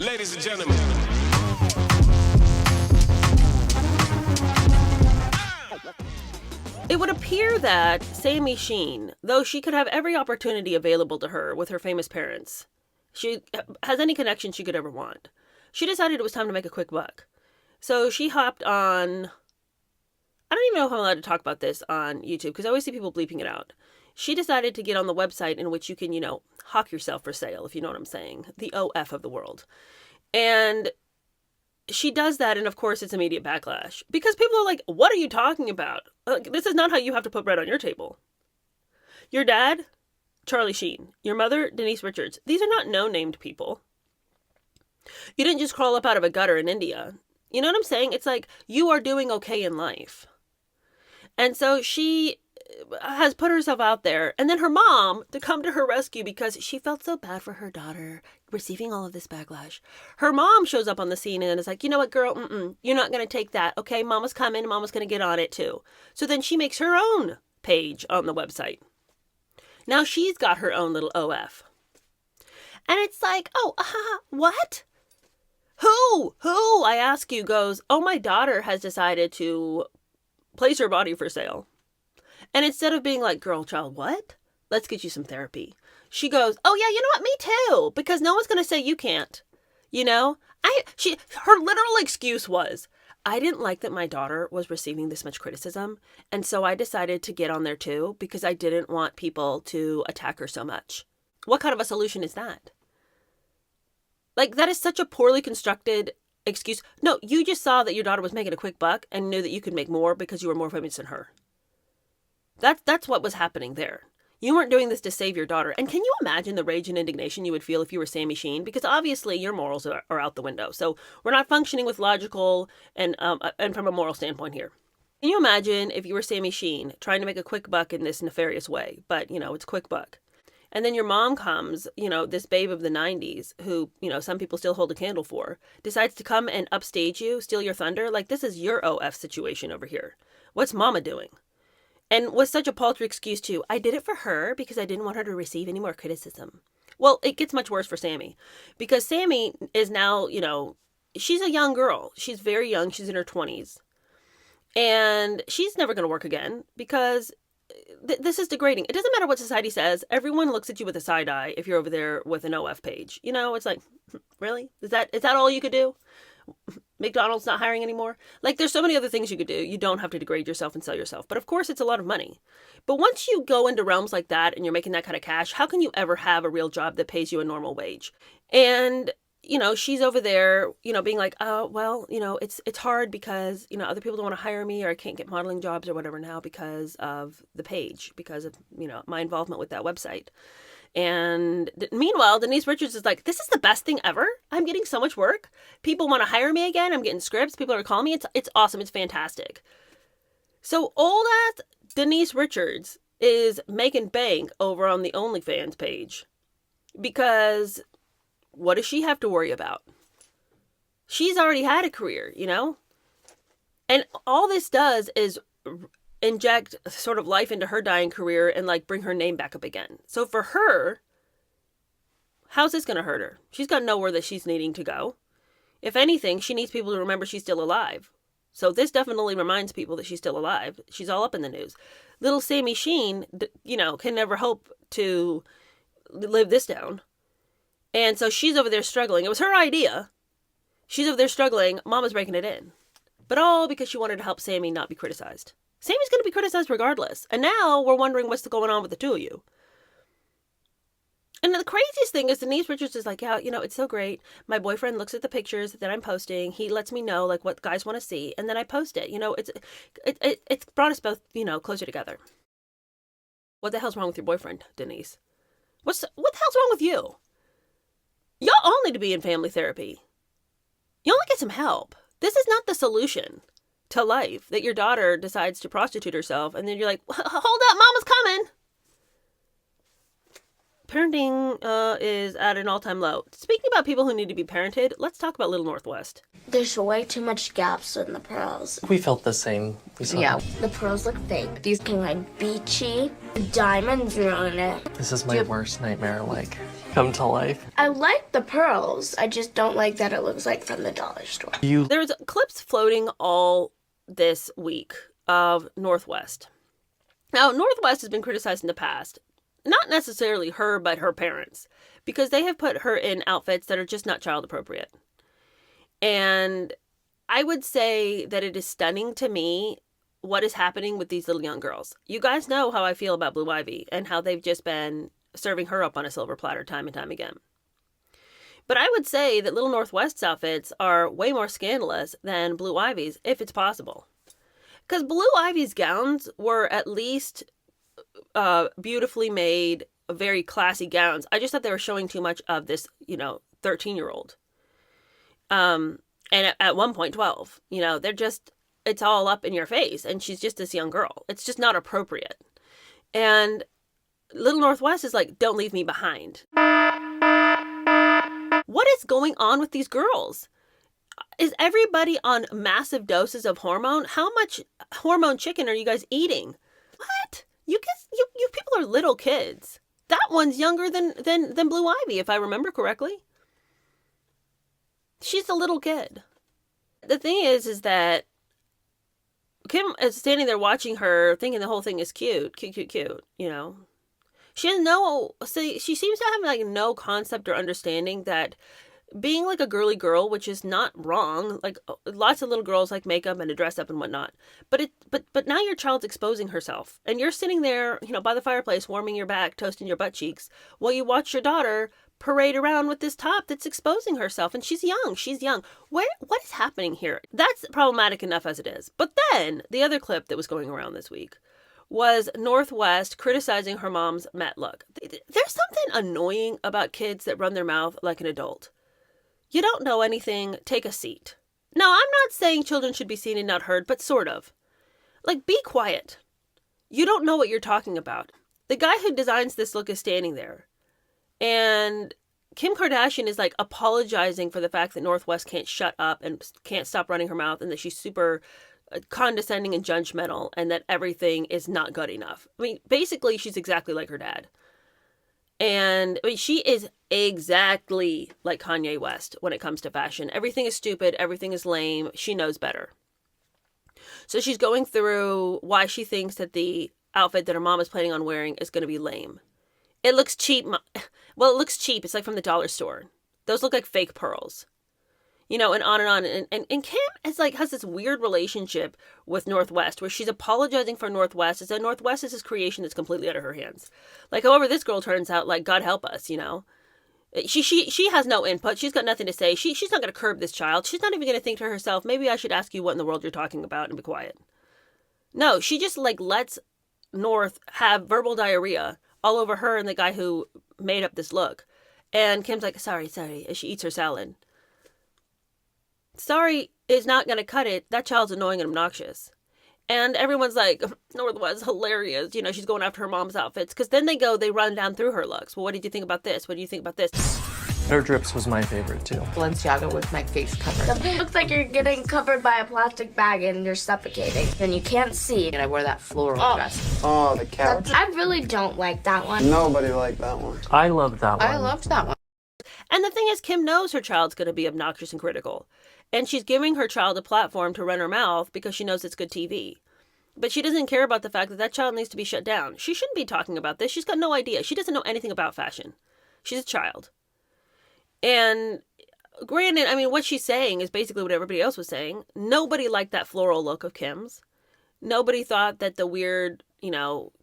Ladies and gentlemen. It would appear that Sammy Sheen, though she could have every opportunity available to her with her famous parents, she has any connection she could ever want. She decided it was time to make a quick buck. So she hopped on. I don't even know if I'm allowed to talk about this on YouTube because I always see people bleeping it out. She decided to get on the website in which you can, hawk yourself for sale, if you know what I'm saying. The OF of the world. And she does that, and of course it's immediate backlash. Because people are like, what are you talking about? Like, this is not how you have to put bread on your table. Your dad, Charlie Sheen. Your mother, Denise Richards. These are not no-named people. You didn't just crawl up out of a gutter in India. You know what I'm saying? It's like, you are doing okay in life. And so she has put herself out there, and then her mom to come to her rescue because she felt so bad for her daughter receiving all of this backlash. Her mom shows up on the scene and is like, you know what, girl, you're not going to take that. Okay, mama's coming, mama's going to get on it too. So then she makes her own page on the website. Now she's got her own little OF. And it's like, what? Who, I ask you, goes, oh, my daughter has decided to place her body for sale. And instead of being like, girl, child, what? Let's get you some therapy. She goes, oh, yeah, you know what? Me too. Because no one's going to say you can't. Her literal excuse was, I didn't like that my daughter was receiving this much criticism. And so I decided to get on there too because I didn't want people to attack her so much. What kind of a solution is that? Like, that is such a poorly constructed excuse. No, you just saw that your daughter was making a quick buck and knew that you could make more because you were more famous than her. That's what was happening there. You weren't doing this to save your daughter. And can you imagine the rage and indignation you would feel if you were Sammy Sheen? Because obviously your morals are out the window. So we're not functioning with logical and from a moral standpoint here. Can you imagine if you were Sammy Sheen trying to make a quick buck in this nefarious way? But, it's quick buck. And then your mom comes, this babe of the 90s who, some people still hold a candle for, decides to come and upstage you, steal your thunder. Like, this is your OF situation over here. What's mama doing? And was such a paltry excuse too. I did it for her because I didn't want her to receive any more criticism. Well, it gets much worse for Sammy. Because Sammy is now, she's a young girl. She's very young. She's in her 20s. And she's never going to work again because this is degrading. It doesn't matter what society says. Everyone looks at you with a side eye if you're over there with an OF page. It's like, really? Is that all you could do? McDonald's not hiring anymore? Like, there's so many other things you could do. You don't have to degrade yourself and sell yourself. But of course, it's a lot of money. But once you go into realms like that and you're making that kind of cash, how can you ever have a real job that pays you a normal wage? And, she's over there, being like, oh, well, it's hard because, other people don't want to hire me or I can't get modeling jobs or whatever now because of the page, because of, my involvement with that website. And meanwhile, Denise Richards is like, this is the best thing ever. I'm getting so much work. People want to hire me again. I'm getting scripts. People are calling me. It's awesome. It's fantastic. So old ass Denise Richards is making bank over on the OnlyFans page because what does she have to worry about? She's already had a career, And all this does is inject sort of life into her dying career and like bring her name back up again. So for her, how's this going to hurt her? She's got nowhere that she's needing to go. If anything, she needs people to remember she's still alive. So this definitely reminds people that she's still alive. She's all up in the news. Little Sammy Sheen, can never hope to live this down. And so she's over there struggling. It was her idea. She's over there struggling. Mama's breaking it in. But all because she wanted to help Sammy not be criticized. Sammy's going to be criticized regardless. And now we're wondering what's going on with the two of you. And the craziest thing is Denise Richards is like, yeah, it's so great. My boyfriend looks at the pictures that I'm posting. He lets me know like what guys want to see. And then I post it. It's brought us both, closer together. What the hell's wrong with your boyfriend, Denise? What the hell's wrong with you? Y'all all need to be in family therapy. You only get some help. This is not the solution to life, that your daughter decides to prostitute herself and then you're like, hold up, mama's coming. parenting is at an all-time low. Speaking about people who need to be parented, let's talk about Little North West. There's way too much gaps in the pearls. We felt the same. The pearls look fake. These can like beachy. Diamonds ruin it. This is my worst nightmare, like, come to life. I like the pearls. I just don't like that it looks like from the dollar store. There's clips floating all this week of Northwest. Now, Northwest has been criticized in the past. Not necessarily her, but her parents. Because they have put her in outfits that are just not child appropriate. And I would say that it is stunning to me what is happening with these little young girls. You guys know how I feel about Blue Ivy and how they've just been serving her up on a silver platter time and time again. But I would say that Little Northwest's outfits are way more scandalous than Blue Ivy's, if it's possible. Because Blue Ivy's gowns were at least beautifully made, very classy gowns. I just thought they were showing too much of this, 13-year-old. And at one point, 12. They're just, it's all up in your face. And she's just this young girl. It's just not appropriate. And Little Northwest is like, don't leave me behind. What is going on with these girls? Is everybody on massive doses of hormone? How much hormone chicken are you guys eating? What? You people are little kids. That one's younger than Blue Ivy, if I remember correctly. She's a little kid. The thing is that Kim is standing there watching her, thinking the whole thing is cute. She seems to have like no concept or understanding that being like a girly girl, which is not wrong, like lots of little girls like makeup and to dress up and whatnot, but now your child's exposing herself and you're sitting there, by the fireplace, warming your back, toasting your butt cheeks, while you watch your daughter parade around with this top that's exposing herself, and she's young. What is happening here? That's problematic enough as it is. But then the other clip that was going around this week was Northwest criticizing her mom's Met look. There's something annoying about kids that run their mouth like an adult. You don't know anything, take a seat. Now, I'm not saying children should be seen and not heard, but sort of. Like, be quiet. You don't know what you're talking about. The guy who designs this look is standing there. And Kim Kardashian is like apologizing for the fact that Northwest can't shut up and can't stop running her mouth and that she's super condescending and judgmental and that everything is not good enough. I mean, basically, she's exactly like her dad. And I mean, she is exactly like Kanye West when it comes to fashion. Everything is stupid. Everything is lame. She knows better. So she's going through why she thinks that the outfit that her mom is planning on wearing is going to be lame. It looks cheap. Well, it looks cheap. It's like from the dollar store. Those look like fake pearls. And on and on. And Kim has this weird relationship with Northwest where she's apologizing for Northwest as though Northwest is his creation that's completely out of her hands. Like, however, this girl turns out, like, God help us, She has no input. She's got nothing to say. She's not going to curb this child. She's not even going to think to herself, maybe I should ask you what in the world you're talking about and be quiet. No, she just, like, lets North have verbal diarrhea all over her and the guy who made up this look. And Kim's like, sorry, as she eats her salad. Sorry is not going to cut it. That child's annoying and obnoxious. And everyone's like, Northwest, hilarious. She's going after her mom's outfits. Because then they run down through her looks. Well, what did you think about this? What do you think about this? Her drips was my favorite, too. Balenciaga with my face covered. It looks like you're getting covered by a plastic bag and you're suffocating. And you can't see. And I wore that floral dress. Oh, the couch. I really don't like that one. Nobody liked that one. I loved that one. I loved that one. And the thing is, Kim knows her child's going to be obnoxious and critical. And she's giving her child a platform to run her mouth because she knows it's good TV. But she doesn't care about the fact that child needs to be shut down. She shouldn't be talking about this. She's got no idea. She doesn't know anything about fashion. She's a child. And granted, I mean, what she's saying is basically what everybody else was saying. Nobody liked that floral look of Kim's. Nobody thought that the weird,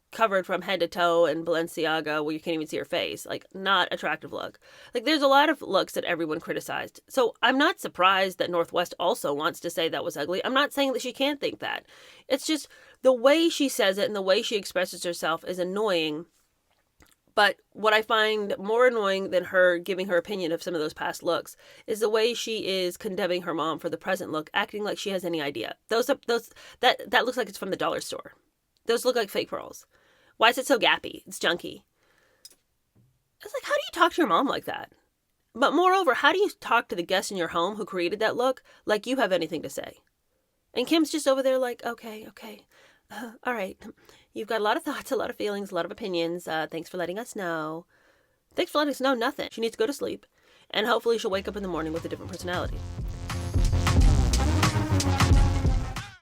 covered from head to toe and Balenciaga where you can't even see her face, like, not attractive look. Like, there's a lot of looks that everyone criticized. So I'm not surprised that Northwest also wants to say that was ugly. I'm not saying that she can't think that. It's just the way she says it and the way she expresses herself is annoying. But what I find more annoying than her giving her opinion of some of those past looks is the way she is condemning her mom for the present look, acting like she has any idea. That looks like it's from the dollar store. Those look like fake pearls. Why is it so gappy? It's junky. It's like, how do you talk to your mom like that? But moreover, how do you talk to the guests in your home who created that look like you have anything to say? And Kim's just over there like, okay. All right. You've got a lot of thoughts, a lot of feelings, a lot of opinions. Thanks for letting us know. Thanks for letting us know nothing. She needs to go to sleep. And hopefully she'll wake up in the morning with a different personality.